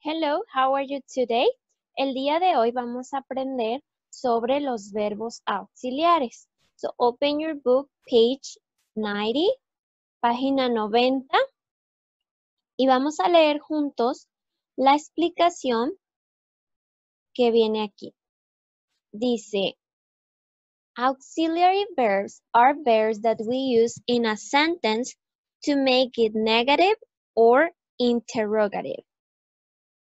Hello, how are you today? El día de hoy vamos a aprender sobre los verbos auxiliares. So open your book, page 90, página 90, y vamos a leer juntos la explicación que viene aquí. Dice, auxiliary verbs are verbs that we use in a sentence to make it negative or interrogative.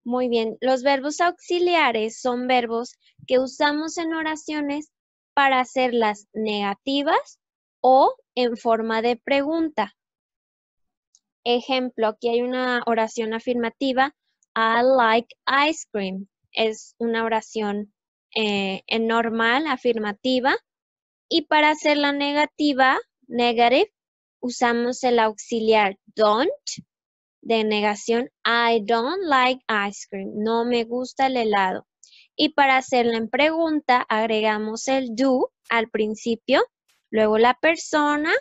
Muy bien, los verbos auxiliares son verbos que usamos en oraciones para hacerlas negativas o en forma de pregunta. Ejemplo, aquí hay una oración afirmativa, I like ice cream. Es una oración normal, afirmativa. Y para hacerla negativa, negative, usamos el auxiliar don't, de negación, I don't like ice cream. No me gusta el helado. Y para hacerla en pregunta, agregamos el do al principio, luego la persona,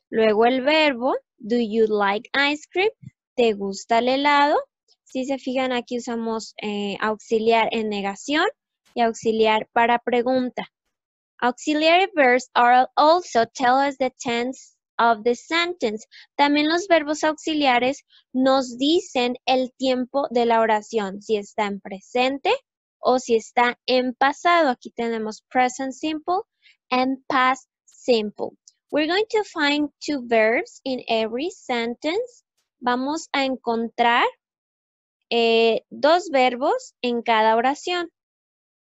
luego el verbo, do you like ice cream? ¿Te gusta el helado? Si se fijan, aquí usamos auxiliar en negación y auxiliar para pregunta. Auxiliary verbs also tell us the tense of the sentence. También los verbos auxiliares nos dicen el tiempo de la oración, si está en presente o si está en pasado. Aquí tenemos present simple and past simple. We're going to find two verbs in every sentence. Vamos a encontrar dos verbos en cada oración.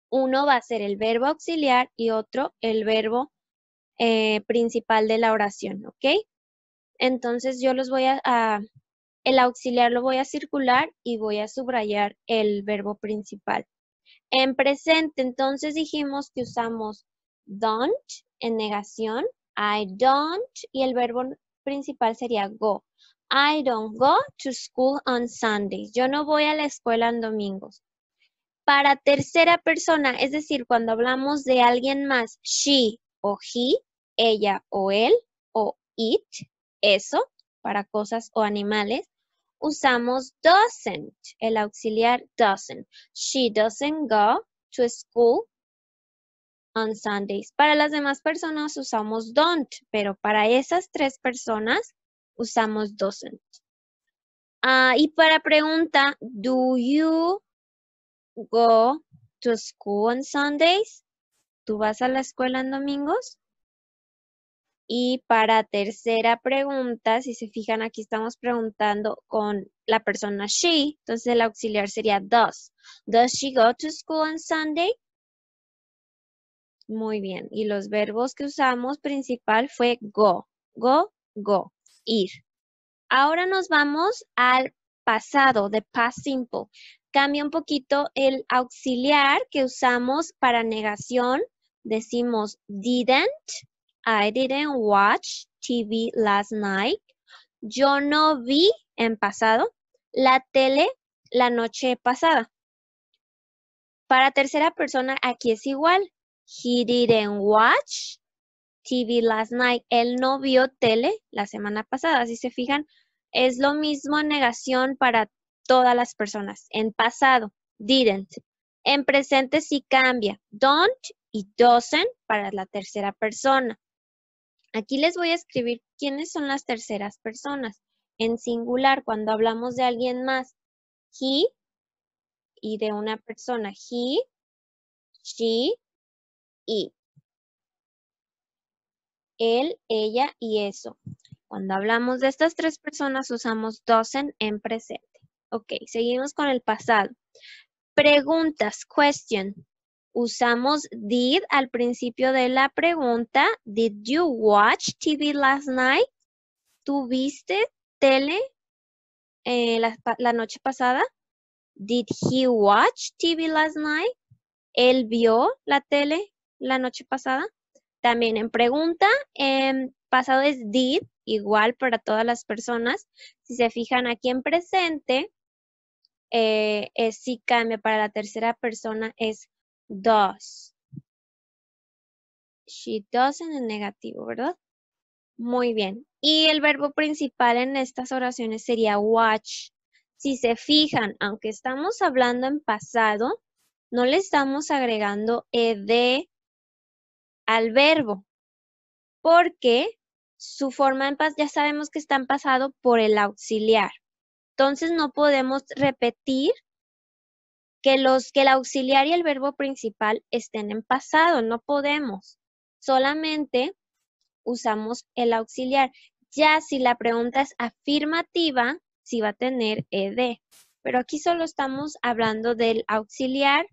Uno va a ser el verbo auxiliar y otro el verbo principal de la oración, ¿ok? Entonces yo el auxiliar lo voy a circular y voy a subrayar el verbo principal. En presente, entonces dijimos que usamos don't en negación, I don't, y el verbo principal sería go. I don't go to school on Sundays. Yo no voy a la escuela en domingos. Para tercera persona, es decir, cuando hablamos de alguien más, she o he, ella o él, o it, eso, para cosas o animales, usamos doesn't, el auxiliar doesn't. She doesn't go to school on Sundays. Para las demás personas usamos don't, pero para esas tres personas usamos doesn't. Y para pregunta, do you go to school on Sundays? ¿Tú vas a la escuela en domingos? Y para tercera pregunta, si se fijan, aquí estamos preguntando con la persona she, entonces el auxiliar sería does. Does she go to school on Sunday? Muy bien. Y los verbos que usamos principal fue go, ir. Ahora nos vamos al pasado, de past simple. Cambia un poquito el auxiliar que usamos para negación. Decimos didn't. I didn't watch TV last night. Yo no vi en pasado la tele la noche pasada. Para tercera persona aquí es igual. He didn't watch TV last night. Él no vio tele la semana pasada. Si se fijan, es lo mismo en negación para todas las personas. En pasado, didn't. En presente sí cambia. Don't y doesn't para la tercera persona. Aquí les voy a escribir quiénes son las terceras personas. En singular, cuando hablamos de alguien más, he, y de una persona, he, she, it. Él, ella y eso. Cuando hablamos de estas tres personas usamos doesn't en presente. Ok, seguimos con el pasado. Preguntas, question. Usamos did al principio de la pregunta. Did you watch TV last night? ¿Tú viste tele la noche pasada? Did he watch TV last night? ¿Él vio la tele la noche pasada? También en pregunta, en pasado es did, igual para todas las personas. Si se fijan aquí en presente, sí cambia para la tercera persona, es does. She doesn't en negativo, ¿verdad? Muy bien. Y el verbo principal en estas oraciones sería watch. Si se fijan, aunque estamos hablando en pasado, no le estamos agregando ed al verbo, porque su forma en ya sabemos que está en pasado por el auxiliar. Entonces no podemos repetir que el auxiliar y el verbo principal estén en pasado, no podemos. Solamente usamos el auxiliar. Ya si la pregunta es afirmativa, sí va a tener ed. Pero aquí solo estamos hablando del auxiliar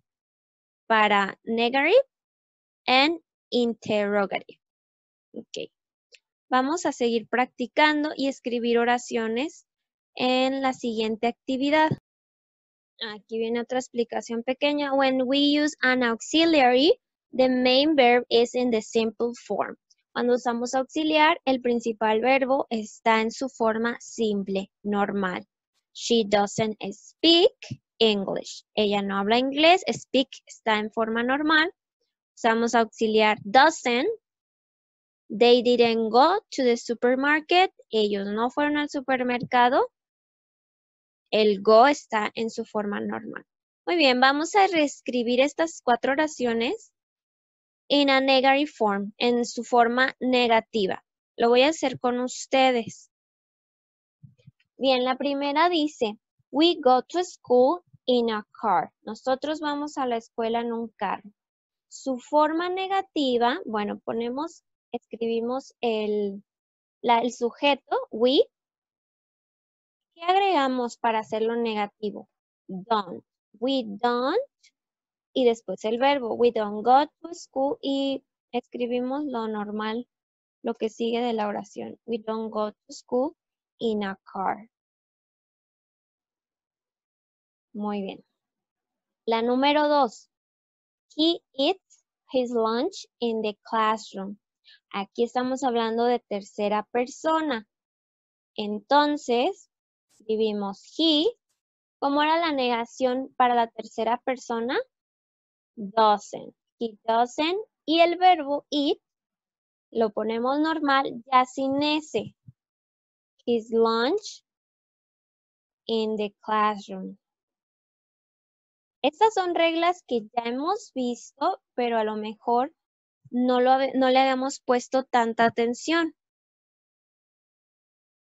para negative and interrogative. Ok. Vamos a seguir practicando y escribir oraciones en la siguiente actividad. Aquí viene otra explicación pequeña. When we use an auxiliary, the main verb is in the simple form. Cuando usamos auxiliar, el principal verbo está en su forma simple, normal. She doesn't speak English. Ella no habla inglés. Speak está en forma normal. Usamos auxiliar doesn't. They didn't go to the supermarket. Ellos no fueron al supermercado. El go está en su forma normal. Muy bien, vamos a reescribir estas 4 oraciones in a negative form, en su forma negativa. Lo voy a hacer con ustedes. Bien, la primera dice, we go to school in a car. Nosotros vamos a la escuela en un carro. Su forma negativa, bueno, escribimos el sujeto, we. ¿Qué agregamos para hacerlo negativo? Don't. We don't. Y después el verbo. We don't go to school. Y escribimos lo normal, lo que sigue de la oración. We don't go to school in a car. Muy bien. La número 2. He eats his lunch in the classroom. Aquí estamos hablando de tercera persona. Entonces, escribimos he. ¿Cómo era la negación para la tercera persona? Doesn't. He doesn't. Y el verbo eat lo ponemos normal ya sin ese. His lunch in the classroom. Estas son reglas que ya hemos visto, pero a lo mejor no le habíamos puesto tanta atención.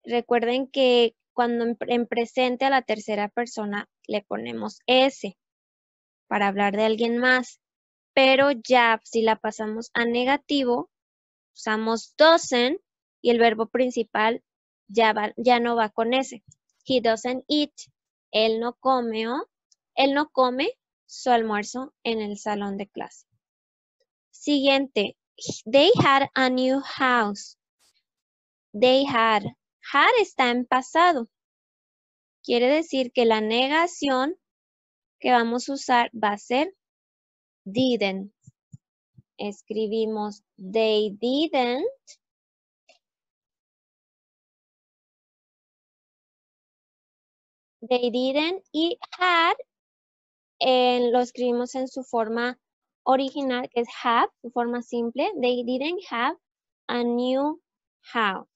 Recuerden que cuando en presente a la tercera persona le ponemos S para hablar de alguien más. Pero ya si la pasamos a negativo, usamos doesn't y el verbo principal ya no va con ese. He doesn't eat. Él no come su almuerzo en el salón de clase. Siguiente. They had a new house. They had. Had está en pasado. Quiere decir que la negación que vamos a usar va a ser didn't. Escribimos they didn't. They didn't y had lo escribimos en su forma original, que es have, su forma simple. They didn't have a new house.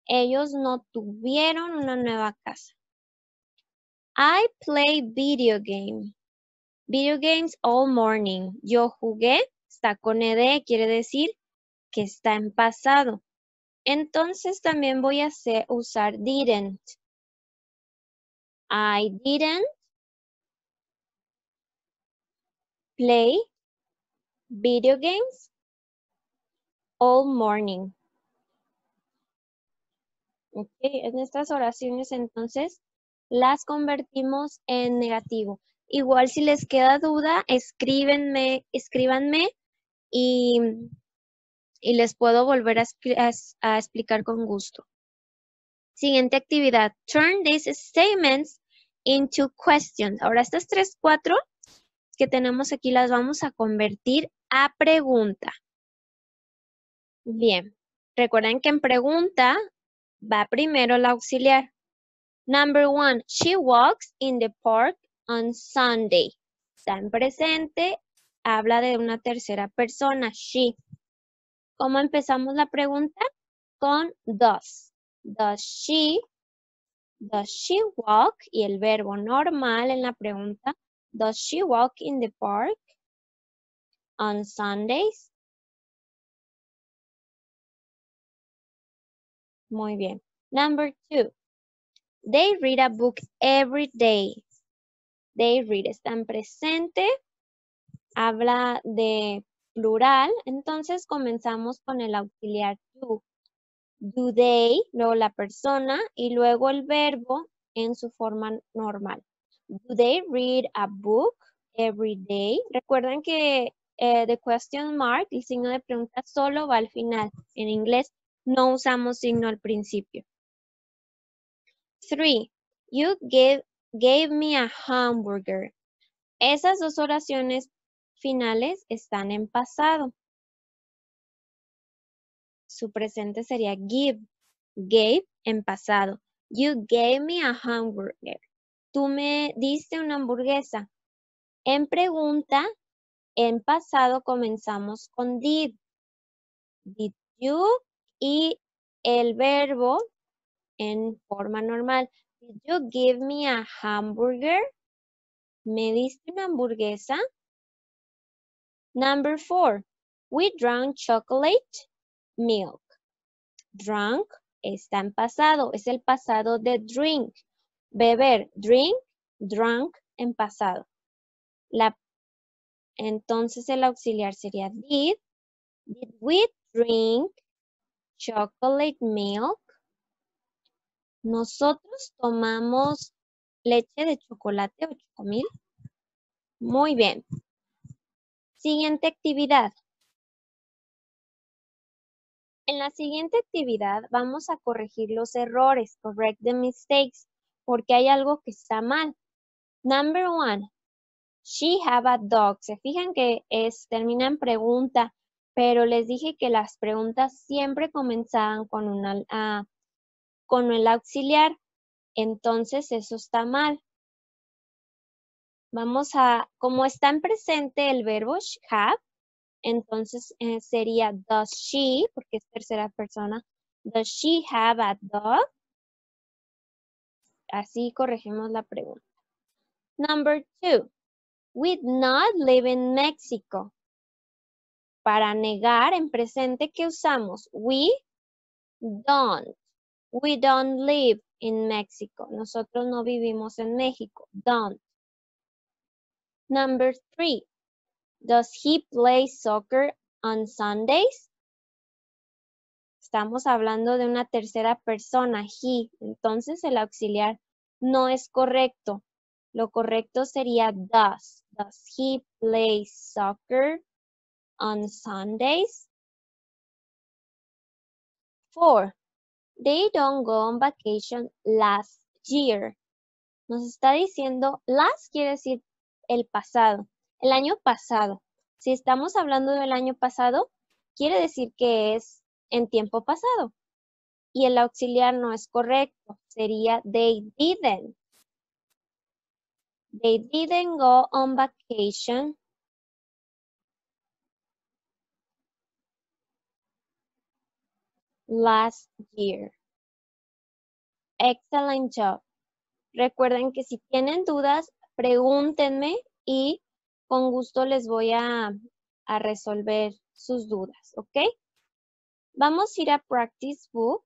Ellos no tuvieron una nueva casa. I play video games all morning. Yo jugué, está con ed, quiere decir que está en pasado. Entonces también voy a usar didn't. I didn't play video games all morning. Ok, en estas oraciones entonces las convertimos en negativo. Igual si les queda duda, escríbanme y les puedo volver a explicar con gusto. Siguiente actividad. Turn these statements into questions. Ahora estas 4 que tenemos aquí las vamos a convertir a pregunta. Bien, recuerden que en pregunta va primero el auxiliar. Number 1, she walks in the park on Sunday. Está en presente, habla de una tercera persona, she. ¿Cómo empezamos la pregunta? Con does. Does she Does she walk? Y el verbo normal en la pregunta. Does she walk in the park on Sundays? Muy bien. Number 2. They read a book every day. They read está en presente. Habla de plural. Entonces comenzamos con el auxiliar do. Do they, luego la persona y luego el verbo en su forma normal. Do they read a book every day? Recuerden que the question mark, el signo de pregunta, solo va al final. En inglés no usamos signo al principio. 3. You gave me a hamburger. Esas dos oraciones finales están en pasado. Su presente sería give. Gave en pasado. You gave me a hamburger. Tú me diste una hamburguesa. En pregunta, en pasado comenzamos con did. Did you? Y el verbo en forma normal. Did you give me a hamburger? ¿Me diste una hamburguesa? Number 4. We drank chocolate milk. Drunk está en pasado, es el pasado de drink. Beber, drink, drunk en pasado. Entonces el auxiliar sería did. Did we drink chocolate milk? Nosotros tomamos leche de chocolate o chocomil. Muy bien. Siguiente actividad. En la siguiente actividad vamos a corregir los errores, correct the mistakes, porque hay algo que está mal. Number 1, she have a dog. Se fijan que termina en pregunta, pero les dije que las preguntas siempre comenzaban con el auxiliar. Entonces eso está mal. Como está en presente el verbo have, entonces sería does she, porque es tercera persona. Does she have a dog? Así corregimos la pregunta. Number 2. We not live in Mexico. Para negar en presente, ¿qué usamos? We don't. We don't live in Mexico. Nosotros no vivimos en México. Don't. Number 3. Does he play soccer on Sundays? Estamos hablando de una tercera persona, he. Entonces el auxiliar no es correcto. Lo correcto sería does. Does he play soccer on Sundays? 4. They don't go on vacation last year. Nos está diciendo, last quiere decir el pasado, el año pasado. Si estamos hablando del año pasado, quiere decir que es en tiempo pasado. Y el auxiliar no es correcto, sería they didn't. They didn't go on vacation last year. Excellent job. Recuerden que si tienen dudas, pregúntenme y con gusto les voy a resolver sus dudas, ¿ok? Vamos a ir a Practice Book.